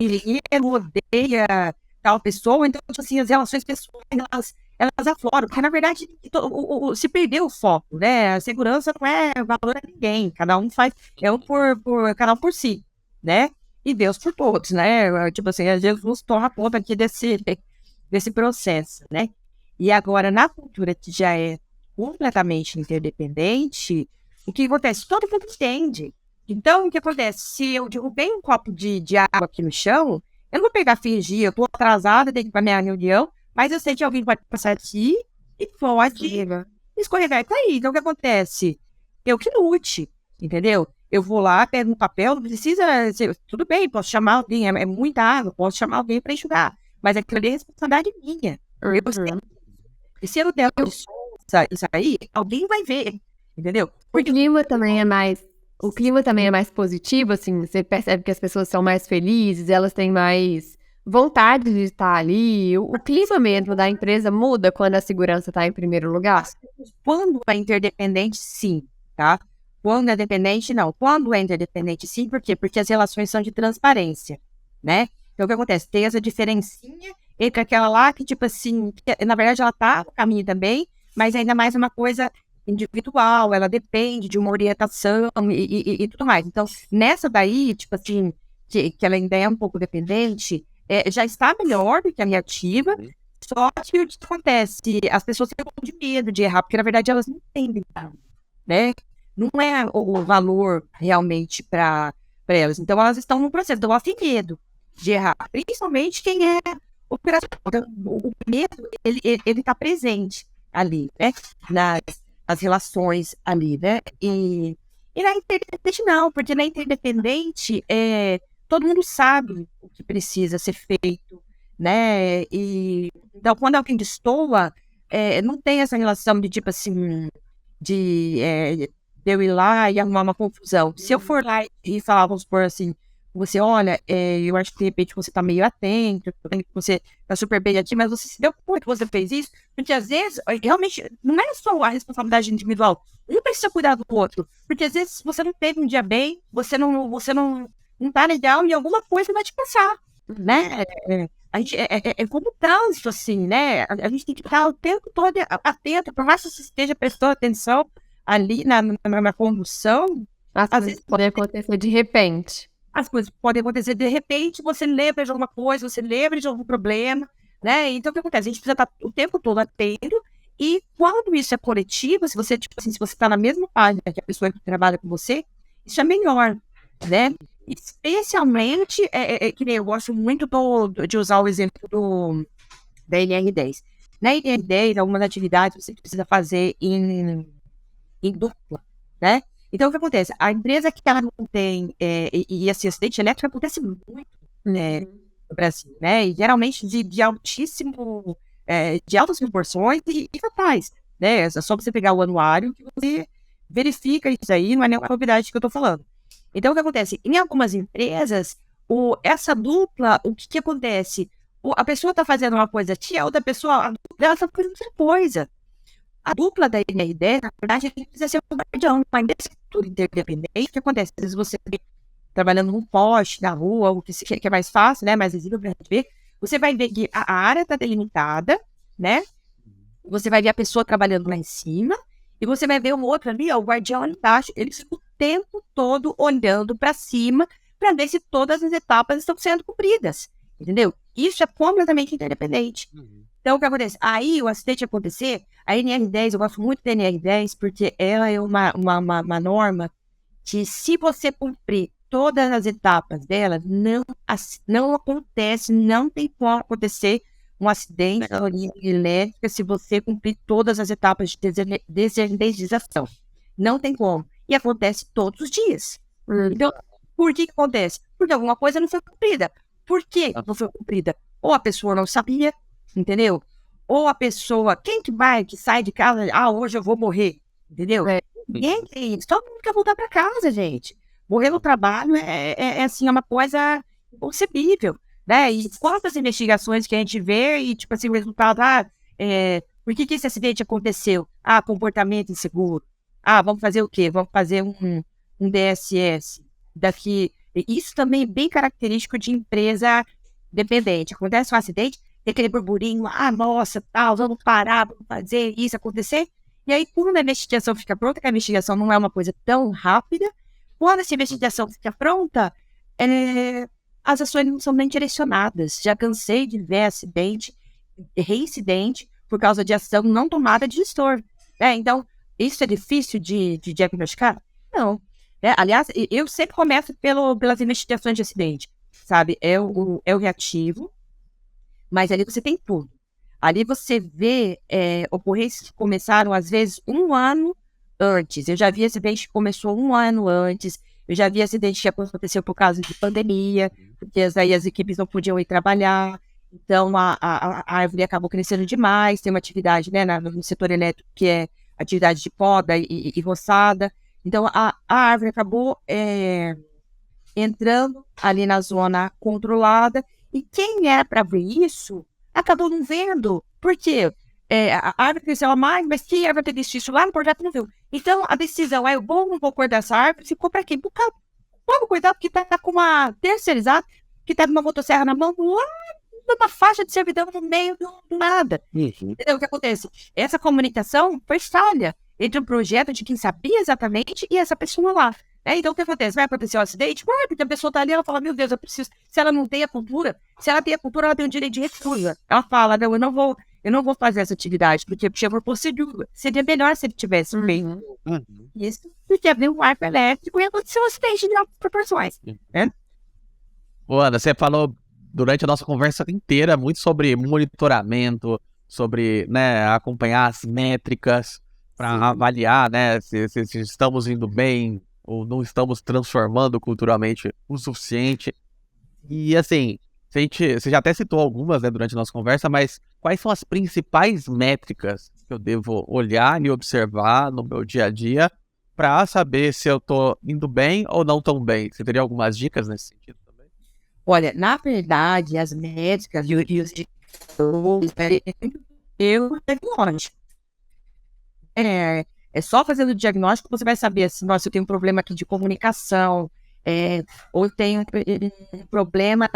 [SPEAKER 3] engenheiro odeia tal pessoa. Então, tipo assim, as relações pessoais, elas afloram, porque na verdade se perdeu o foco, né? A segurança não é valor a ninguém, cada um faz, cada um por si, né? E Deus por todos, né? Tipo assim, Jesus toma conta aqui desse processo, né? E agora, na cultura que já é completamente interdependente, o que acontece? Todo mundo entende. Então, o que acontece? Se eu derrubei um copo de água aqui no chão, eu não vou pegar, fingir, eu tô atrasada, tenho que ir pra minha reunião, mas eu sei que alguém pode passar aqui e pode escorregar e cair. Então, o que acontece? Eu que lute, entendeu? Eu vou lá, pego um papel, não precisa... Tudo bem, posso chamar alguém, é muita água, posso chamar alguém para enxugar, mas aquilo ali é responsabilidade minha. Eu sei. E se eu der isso aí, alguém vai ver, entendeu?
[SPEAKER 2] O clima também é mais positivo, assim, você percebe que as pessoas são mais felizes, elas têm mais vontade de estar ali. O clima mesmo da empresa muda quando a segurança está em primeiro lugar?
[SPEAKER 3] Quando é interdependente, sim, tá? Quando é dependente, não. Quando é interdependente, sim, por quê? Porque as relações são de transparência, né? Então, o que acontece? Tem essa diferencinha entre aquela lá que, tipo assim, na verdade ela tá no caminho também, mas ainda mais uma coisa individual, ela depende de uma orientação e tudo mais. Então, nessa daí, tipo assim, que ela ainda é um pouco dependente, já está melhor do que a minha ativa, só que o que acontece? As pessoas têm um pouco de medo de errar, porque na verdade elas não entendem, né? Não é o valor realmente para elas. Então, elas estão no processo, então elas têm medo de errar, principalmente quem é operacional. Então, o medo, ele tá presente ali, né? Nas relações ali, né? E na interdependente não, porque na interdependente todo mundo sabe o que precisa ser feito, né? E então, quando alguém destoa, não tem essa relação de tipo assim, de eu ir lá e arrumar uma confusão. Se eu for lá e falar, vamos supor assim, você, olha, eu acho que de repente você tá meio atento, você tá super bem aqui, mas você se deu conta que você fez isso, porque às vezes, realmente, não é só a responsabilidade individual, um precisa cuidar do outro, porque às vezes você não teve um dia bem, você não tá legal e alguma coisa vai te passar, né? A gente, é como trânsito, assim, né? A gente tem que estar o tempo todo atento, por mais que você esteja prestando atenção ali na condução,
[SPEAKER 2] Às vezes pode acontecer de repente.
[SPEAKER 3] As coisas podem acontecer de repente, você lembra de alguma coisa, você lembra de algum problema, né? Então, o que acontece? A gente precisa estar o tempo todo atento, e quando isso é coletivo, se você, tipo assim, se você está na mesma página que a pessoa que trabalha com você, isso é melhor, né? Especialmente, que nem eu gosto muito de usar o exemplo da NR10. Na NR10, algumas atividades você precisa fazer em dupla, né? Então, o que acontece? A empresa que ela não tem, e assim, acidente elétrico acontece muito, né, no Brasil, né? E geralmente de altas proporções e fatais, né? É só você pegar o anuário que você verifica isso aí, não é nenhuma novidade que eu tô falando. Então, o que acontece? Em algumas empresas, essa dupla, o que acontece? A pessoa tá fazendo uma coisa aqui, a outra pessoa, ela tá fazendo outra coisa. A dupla da NR10, na verdade, precisa ser um guardião, uma estrutura interdependente. O que acontece? Às vezes você trabalhando num poste, na rua, o que é mais fácil, né? Mais visível pra gente ver. Você vai ver que a área está delimitada, né? Você vai ver a pessoa trabalhando lá em cima, e você vai ver o outro ali, o guardião ali embaixo. Ele fica o tempo todo olhando para cima para ver se todas as etapas estão sendo cumpridas, entendeu? Isso é completamente interdependente. Então, o que acontece? Aí, o acidente acontecer, a NR10, eu gosto muito da NR10, porque ela é uma norma que, se você cumprir todas as etapas dela, não acontece, não tem como acontecer um acidente na linha elétrica se você cumprir todas as etapas de desenergização. Não tem como. E acontece todos os dias. Então, Por que acontece? Porque alguma coisa não foi cumprida. Por que não foi cumprida? Ou a pessoa não sabia, entendeu? Ou a pessoa, quem que sai de casa, hoje eu vou morrer, entendeu? Ninguém tem isso. Todo mundo quer voltar para casa, gente. Morrer no trabalho assim, é uma coisa inconcebível, né? E quantas investigações que a gente vê e, tipo assim, o resultado, por que esse acidente aconteceu? Comportamento inseguro. Vamos fazer o quê? Vamos fazer um DSS. Isso também é bem característico de empresa dependente. Acontece um acidente, tem aquele burburinho, nossa, tal, vamos parar, vamos fazer isso acontecer. E aí, quando a investigação fica pronta, que a investigação não é uma coisa tão rápida, quando essa investigação fica pronta, as ações não são nem direcionadas. Já cansei de ver acidente, reincidente, por causa de ação não tomada de gestor. Então, isso é difícil de diagnosticar? Não. Aliás, eu sempre começo pelas investigações de acidente, sabe? É o reativo, mas ali você tem tudo. Ali você vê ocorrências que começaram, às vezes, 1 ano antes. Eu já vi acidente que começou 1 ano antes. Eu já vi acidente que aconteceu por causa de pandemia, porque aí as equipes não podiam ir trabalhar. Então, a árvore acabou crescendo demais. Tem uma atividade, né, no setor elétrico, que é atividade de poda e roçada. Então, a árvore acabou entrando ali na zona controlada. E quem era para ver isso, acabou não vendo. Por quê? A árvore cresceu a mais, mas quem era para ter visto isso lá no projeto não viu. Então, a decisão eu vou ou não vou cortar essa árvore, ficou para quem? Vamos cuidar, porque tá com uma terceirizada, que tá com uma motosserra na mão, lá numa faixa de servidão no meio do nada. Entendeu o que acontece? Essa comunicação foi falha entre o projeto de quem sabia exatamente e essa pessoa lá. Então, o que acontece? Vai acontecer um acidente? Porque a pessoa tá ali, ela fala, meu Deus, eu preciso. Se ela não tem a cultura, ela tem o direito de recusa. Ela fala, não, eu não vou fazer essa atividade, porque por procedura. Seria melhor se ele tivesse feito isso, porque abrir um arco elétrico e acontecer um acidente de altas proporções.
[SPEAKER 1] Ana, você falou durante a nossa conversa inteira muito sobre monitoramento, sobre, né, acompanhar as métricas para avaliar, né, se estamos indo bem ou não estamos transformando culturalmente o suficiente. E assim, você já até citou algumas, né, durante a nossa conversa, mas quais são as principais métricas que eu devo olhar e observar no meu dia a dia para saber se eu estou indo bem ou não tão bem? Você teria algumas dicas nesse sentido também?
[SPEAKER 3] Olha, na verdade, as métricas e os indicadores, é só fazendo o diagnóstico que você vai saber se, nossa, eu tenho um problema aqui de comunicação, ou eu tenho um problema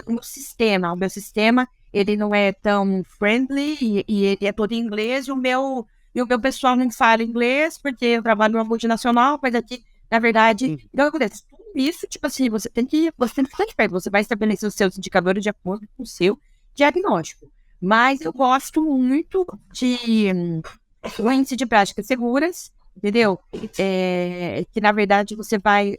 [SPEAKER 3] no sistema. O meu sistema, ele não é tão friendly e ele é todo em inglês, e o meu pessoal não fala inglês, porque eu trabalho numa multinacional, mas aqui, na verdade, então acontece tudo isso, tipo assim, você tem que ficar de perto, você vai estabelecer os seus indicadores de acordo com o seu diagnóstico. Mas eu gosto muito de o índice de práticas seguras, entendeu? Que na verdade você vai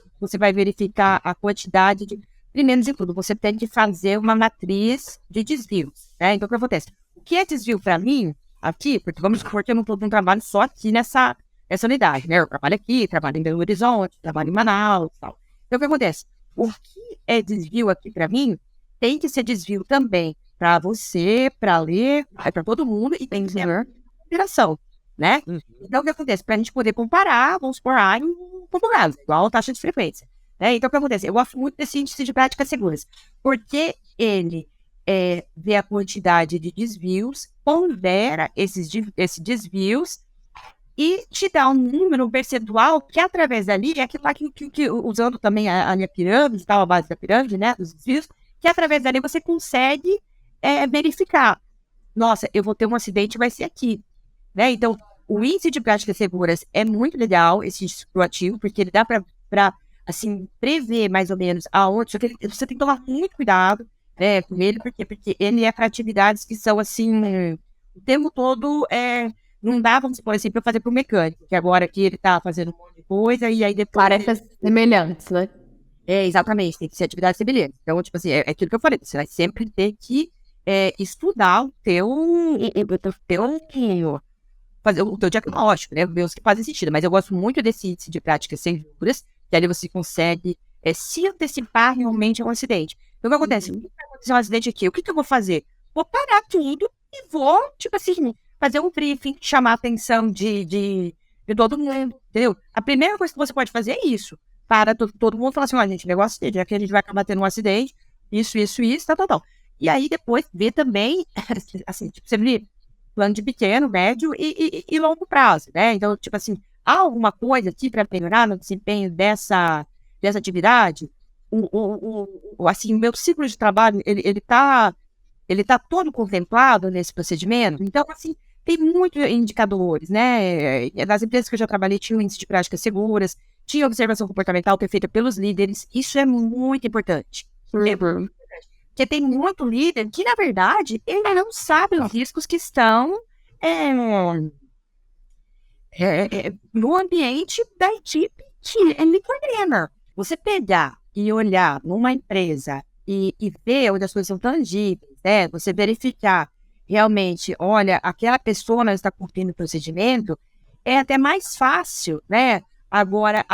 [SPEAKER 3] verificar a quantidade de. Primeiro de tudo, você tem que fazer uma matriz de desvios, né? Então, o que acontece? O que é desvio para mim, aqui, porque vamos supor que eu não estou num trabalho só aqui nessa unidade, né? Eu trabalho aqui, trabalho em Belo Horizonte, trabalho em Manaus e tal. Então, o que acontece? O que é desvio aqui para mim, tem que ser desvio também para você, para ler, para todo mundo, e tem que ser operação, né? Então, o que acontece? Para a gente poder comparar, vamos supor, em ponto gás, igual a taxa de frequência. Então, o que acontece? Eu gosto muito desse índice de práticas seguras, porque ele vê a quantidade de desvios, pondera esses desvios e te dá um número, um percentual, que através dali, é aquilo lá que usando também a minha pirâmide, a base da pirâmide, né, dos desvios, que através dali você consegue verificar. Nossa, eu vou ter um acidente, vai ser aqui. Né? Então, o índice de práticas seguras é muito legal, esse índice proativo, porque ele dá para assim, prever mais ou menos aonde, só que você tem que tomar muito cuidado, né, com ele, porque ele é para atividades que são assim, o tempo todo, não dá, vamos supor assim, para fazer para o mecânico, que agora aqui ele está fazendo um monte de coisa, e aí depois...
[SPEAKER 2] Tarefas semelhantes, né?
[SPEAKER 3] Exatamente, tem que ser atividade semelhante. Então, tipo assim, é aquilo que eu falei, você vai sempre ter que estudar fazer o teu diagnóstico, né? Ver os que fazem sentido. Mas eu gosto muito desse índice de práticas seguras, que ali você consegue se antecipar realmente a um acidente. Então, o que acontece? Se vai acontecer um acidente aqui, o que eu vou fazer? Vou parar tudo e vou, tipo assim, fazer um briefing, chamar a atenção de todo mundo, entendeu? A primeira coisa que você pode fazer é isso. Para todo mundo falar assim, ó, gente, negócio dele, já que a gente vai acabar tendo um acidente, isso, tal. E aí, depois, ver também, assim, tipo, você vê plano de pequeno, médio e longo prazo, né? Então, tipo assim, há alguma coisa aqui para melhorar no desempenho dessa atividade? Assim, o meu ciclo de trabalho, ele tá todo contemplado nesse procedimento? Então, assim, tem muitos indicadores, né? Nas empresas que eu já trabalhei, tinha um índice de práticas seguras, tinha observação comportamental que é feita pelos líderes. Isso é muito importante. Porque tem muito líder que, na verdade, ele não sabe os riscos que estão no ambiente da equipe que ele coordena. Você pegar e olhar numa empresa e ver onde as coisas são tangíveis, né? Você verificar realmente, olha, aquela pessoa não está cumprindo o procedimento, é até mais fácil, né? Agora,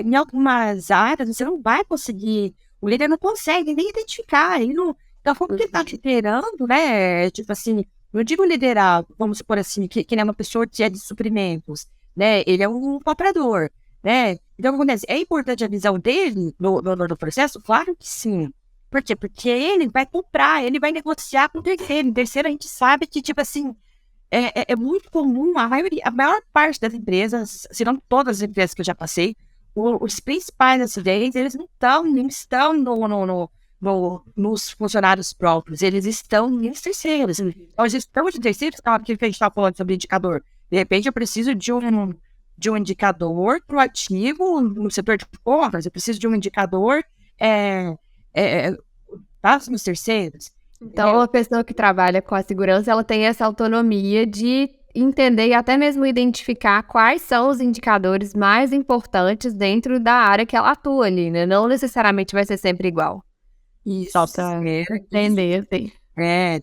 [SPEAKER 3] em algumas áreas, você não vai conseguir, o líder não consegue nem identificar, ele não, da forma que ele está liderando, né? Tipo assim, não digo liderar, vamos supor assim, que ele é uma pessoa que é de suprimentos, né? Ele é um operador, né? Então, o que acontece? É importante a visão dele no processo? Claro que sim. Por quê? Porque ele vai comprar, ele vai negociar com o terceiro. Em terceiro, a gente sabe que, tipo assim, é muito comum, a maior parte das empresas, se não todas as empresas que eu já passei, os principais acidentes, eles não estão nos funcionários próprios, eles estão nos terceiros. Então, a gestão de terceiros, aquilo que a gente estava falando sobre indicador. De repente, eu preciso de um indicador proativo no setor de compras, eu preciso de um indicador para os meus terceiros.
[SPEAKER 2] Então, a pessoa que trabalha com a segurança, ela tem essa autonomia de entender e até mesmo identificar quais são os indicadores mais importantes dentro da área que ela atua ali, né? Não necessariamente vai ser sempre igual.
[SPEAKER 3] Isso.
[SPEAKER 2] Só para entender, assim.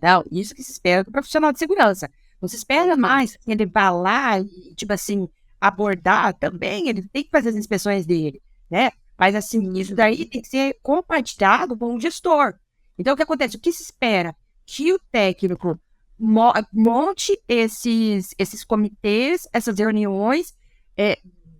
[SPEAKER 3] Não, isso que se espera do profissional de segurança. Não se espera mais que ele vá lá e, tipo assim, abordar também, ele tem que fazer as inspeções dele, né? Mas, assim, isso daí tem que ser compartilhado com o gestor. Então, o que acontece? O que se espera? Que o técnico monte esses comitês, essas reuniões,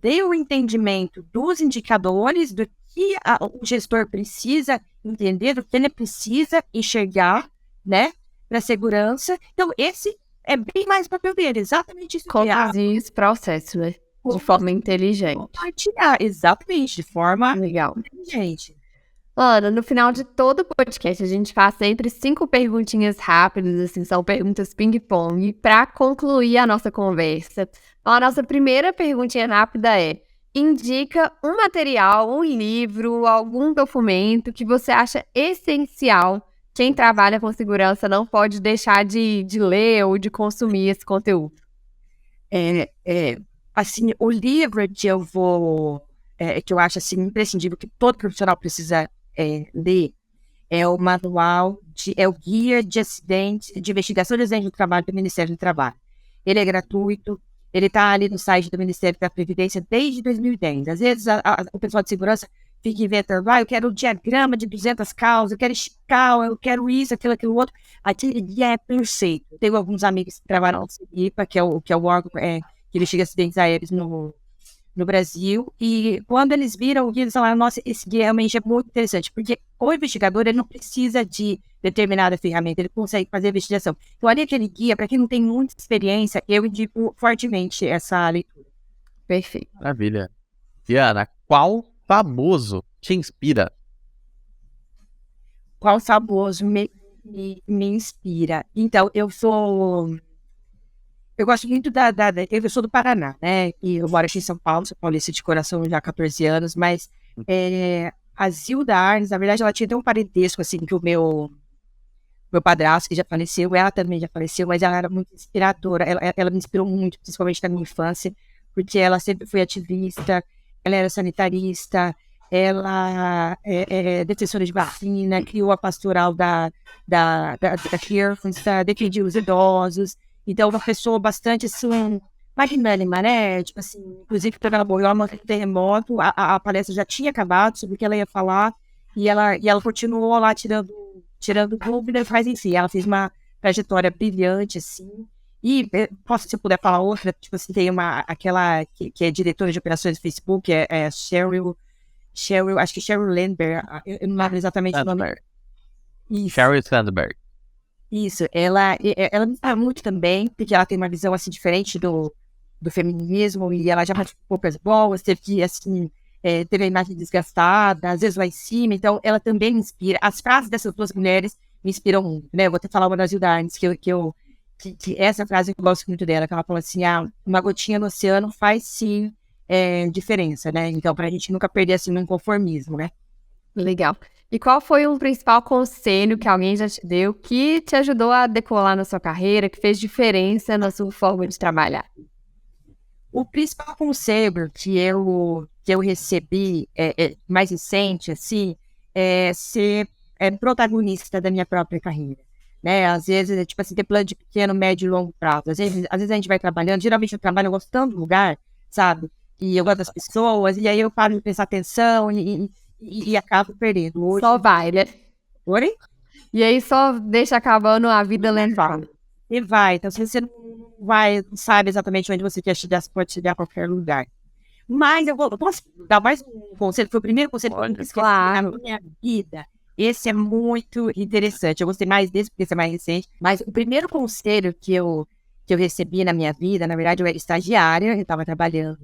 [SPEAKER 3] dê o entendimento dos indicadores, do que o gestor precisa entender, do que ele precisa enxergar, né, para a segurança. Então, esse é bem mais o papel dele, exatamente isso.
[SPEAKER 2] Conduzir esse processo, né? De forma inteligente.
[SPEAKER 3] Compartilhar, exatamente, de forma
[SPEAKER 2] legal.
[SPEAKER 3] Inteligente.
[SPEAKER 2] Ana, no final de todo o podcast, a gente faz sempre 5 perguntinhas rápidas, assim, são perguntas ping-pong, para concluir a nossa conversa. Então, a nossa primeira perguntinha rápida é: indica um material, um livro, algum documento que você acha essencial. Quem trabalha com segurança não pode deixar de ler ou de consumir esse conteúdo.
[SPEAKER 3] Assim, o livro que eu acho assim, imprescindível, que todo profissional precisa ler, é o manual, é o Guia de Investigação de Acidentes do Trabalho do Ministério do Trabalho. Ele é gratuito, ele está ali no site do Ministério da Previdência desde 2010. Às vezes o pessoal de segurança fica inventando, eu quero um diagrama de 200 causas, eu quero esticar, eu quero isso, aquilo outro. Aquele guia é perfeito. Eu tenho alguns amigos que trabalham no CIPA, que é o órgão que investiga acidentes aéreos no Brasil, e quando eles viram o guia, eles falaram, nossa, esse guia realmente é muito interessante, porque o investigador, ele não precisa de determinada ferramenta, ele consegue fazer a investigação. Então, ali aquele guia, para quem não tem muita experiência, eu indico fortemente essa leitura.
[SPEAKER 2] Perfeito.
[SPEAKER 1] Maravilha. Diana, qual famoso te inspira?
[SPEAKER 3] Qual famoso me inspira? Então, eu gosto muito eu sou do Paraná, né? E eu moro aqui em São Paulo, sou paulista de coração já há 14 anos, mas a Zilda Arnes, na verdade, ela tinha até um parentesco, assim, que o meu padrasto, que já faleceu, ela também já faleceu, mas ela era muito inspiradora, ela me inspirou muito, principalmente na minha infância, porque ela sempre foi ativista, ela era sanitarista, ela é defensora de vacina, criou a pastoral da criança, defendia os idosos. Então, uma pessoa bastante, assim, magnânima, né? Tipo assim, inclusive quando ela morreu, ela teve um terremoto, a palestra já tinha acabado sobre o que ela ia falar, e ela continuou lá tirando dúvidas, mas enfim, ela fez uma trajetória brilhante, assim. E se eu puder falar outra, tipo assim, tem aquela que é diretora de operações do Facebook, é Sheryl, acho que Sheryl Sandberg, eu não lembro exatamente o nome. Isso.
[SPEAKER 1] Sheryl Sandberg.
[SPEAKER 3] Isso, ela me inspira muito também, porque ela tem uma visão assim diferente do feminismo, e ela já participou de poucas boas, teve que, assim, teve a imagem desgastada, às vezes lá em cima, então ela também me inspira. As frases dessas duas mulheres me inspiram muito, né? Eu vou até falar uma das Hilda Arnes, que essa frase eu gosto muito dela, que ela fala assim, uma gotinha no oceano faz sim diferença, né? Então, pra gente nunca perder assim no inconformismo, né?
[SPEAKER 2] Legal. E qual foi um principal conselho que alguém já te deu que te ajudou a decolar na sua carreira, que fez diferença na sua forma de trabalhar?
[SPEAKER 3] O principal conselho que eu recebi mais recente, assim, é ser protagonista da minha própria carreira, né? Às vezes, tipo assim, ter plano de pequeno, médio e longo prazo. Às vezes a gente vai trabalhando, geralmente eu trabalho gostando do lugar, sabe? E eu gosto das pessoas, e aí eu paro de prestar atenção e acabo perdendo. Hoje...
[SPEAKER 2] Só vai, né?
[SPEAKER 3] Oi?
[SPEAKER 2] E aí só deixa acabando a vida levando.
[SPEAKER 3] E vai. Então, se você não sabe exatamente onde você quer chegar, você pode chegar a qualquer lugar. Mas eu posso dar mais um conselho? Foi o primeiro conselho que eu nunca esqueci na minha vida. Esse é muito interessante. Eu gostei mais desse porque esse é mais recente. Mas o primeiro conselho que eu recebi na minha vida, na verdade, eu era estagiária, eu estava trabalhando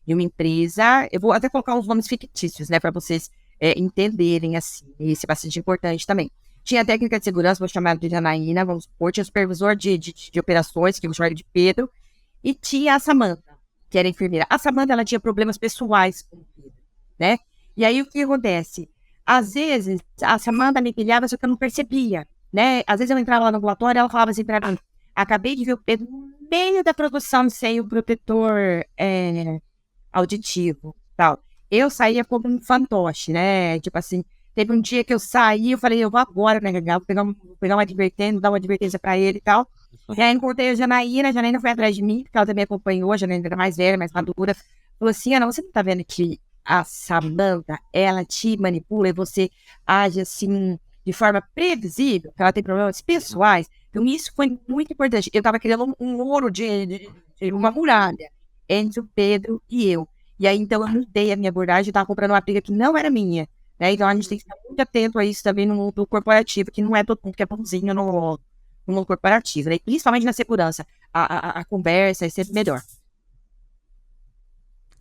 [SPEAKER 3] em uma empresa. Eu vou até colocar uns nomes fictícios, né, para vocês entenderem, assim. Isso é bastante importante também. Tinha a técnica de segurança, vou chamar de Janaína, vamos supor. Tinha o supervisor de operações, que eu chamo de Pedro. E tinha a Samanta, que era enfermeira. A Samanta, ela tinha problemas pessoais com o Pedro, né? E aí, o que acontece? Às vezes, a Samanta me pilhava, só que eu não percebia, né? Às vezes eu entrava lá no ambulatório e ela falava assim pra mim, acabei de ver o Pedro no meio da produção sem o protetor auditivo, tal. Eu saía como um fantoche, né? Tipo assim, teve um dia que eu saí, eu falei, eu vou agora, né, Gagal? Vou pegar uma advertência, dar uma advertência pra ele e tal. E aí encontrei a Janaína foi atrás de mim, porque ela também acompanhou, a Janaína era mais velha, mais madura. Falou assim, Ana, você não tá vendo que a Samanta, ela te manipula e você age assim, de forma previsível, que ela tem problemas pessoais? Então isso foi muito importante. Eu tava criando um muro de uma muralha entre o Pedro e eu. E aí, então, eu mudei a minha abordagem, tava comprando uma briga que não era minha, né? Então, a gente tem que estar muito atento a isso também no mundo corporativo, que não é todo mundo que é bonzinho no mundo corporativo, né? E principalmente na segurança. A conversa é sempre melhor.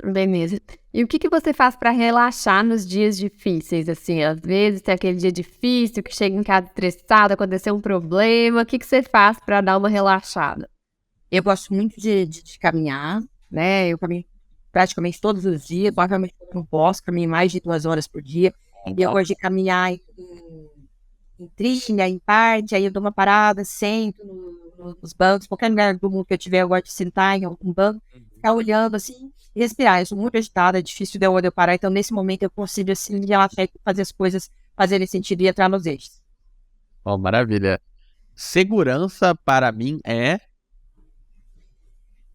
[SPEAKER 2] Beleza. E o que você faz para relaxar nos dias difíceis, assim? Às vezes tem aquele dia difícil, que chega em casa estressado, aconteceu um problema. O que você faz para dar uma relaxada?
[SPEAKER 3] Eu gosto muito de caminhar, né? Eu caminho praticamente todos os dias, provavelmente eu não posso caminhar mais de 2 horas por dia. E eu gosto de caminhar em trilha, em parte, aí eu dou uma parada, sento nos bancos, qualquer lugar do mundo que eu tiver, eu gosto de sentar em algum banco, ficar olhando assim e respirar. Eu sou muito agitada, é difícil de eu parar, então nesse momento eu consigo assim relaxar e fazer as coisas fazerem sentido e entrar nos eixos.
[SPEAKER 1] Oh, maravilha. Segurança para mim é...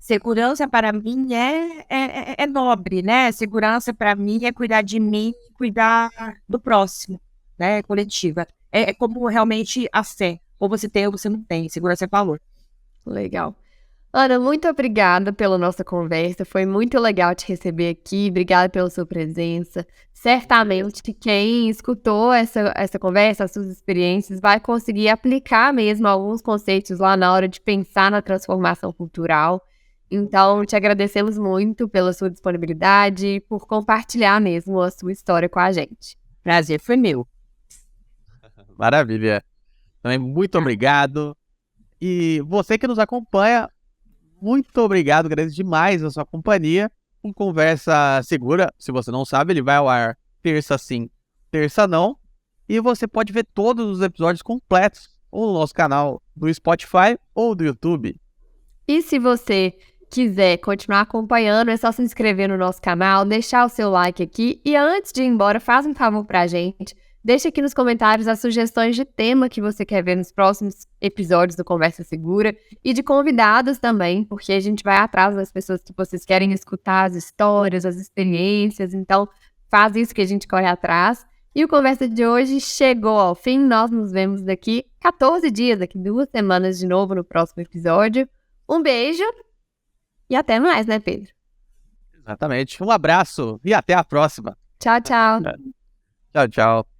[SPEAKER 3] Segurança para mim é nobre, né? Segurança para mim é cuidar de mim, cuidar do próximo, né? Coletiva. É como realmente a fé. Ou você tem ou você não tem. Segurança é valor.
[SPEAKER 2] Legal. Ana, muito obrigada pela nossa conversa. Foi muito legal te receber aqui. Obrigada pela sua presença. Certamente quem escutou essa conversa, as suas experiências, vai conseguir aplicar mesmo alguns conceitos lá na hora de pensar na transformação cultural. Então, te agradecemos muito pela sua disponibilidade e por compartilhar mesmo a sua história com a gente.
[SPEAKER 3] Prazer foi meu.
[SPEAKER 1] Maravilha. Também muito obrigado. E você que nos acompanha, muito obrigado, agradeço demais a sua companhia. Um Conversa Segura, se você não sabe, ele vai ao ar terça sim, terça não. E você pode ver todos os episódios completos ou no nosso canal do Spotify ou do YouTube.
[SPEAKER 2] E se você quiser continuar acompanhando, é só se inscrever no nosso canal, deixar o seu like aqui. E antes de ir embora, faz um favor pra gente. Deixe aqui nos comentários as sugestões de tema que você quer ver nos próximos episódios do Conversa Segura e de convidados também, porque a gente vai atrás das pessoas que vocês querem escutar as histórias, as experiências, então faz isso que a gente corre atrás. E o Conversa de hoje chegou ao fim, nós nos vemos daqui 14 dias, daqui 2 semanas de novo no próximo episódio. Um beijo e até mais, né, Pedro?
[SPEAKER 1] Exatamente. Um abraço e até a próxima.
[SPEAKER 2] Tchau, tchau.
[SPEAKER 1] Tchau, tchau.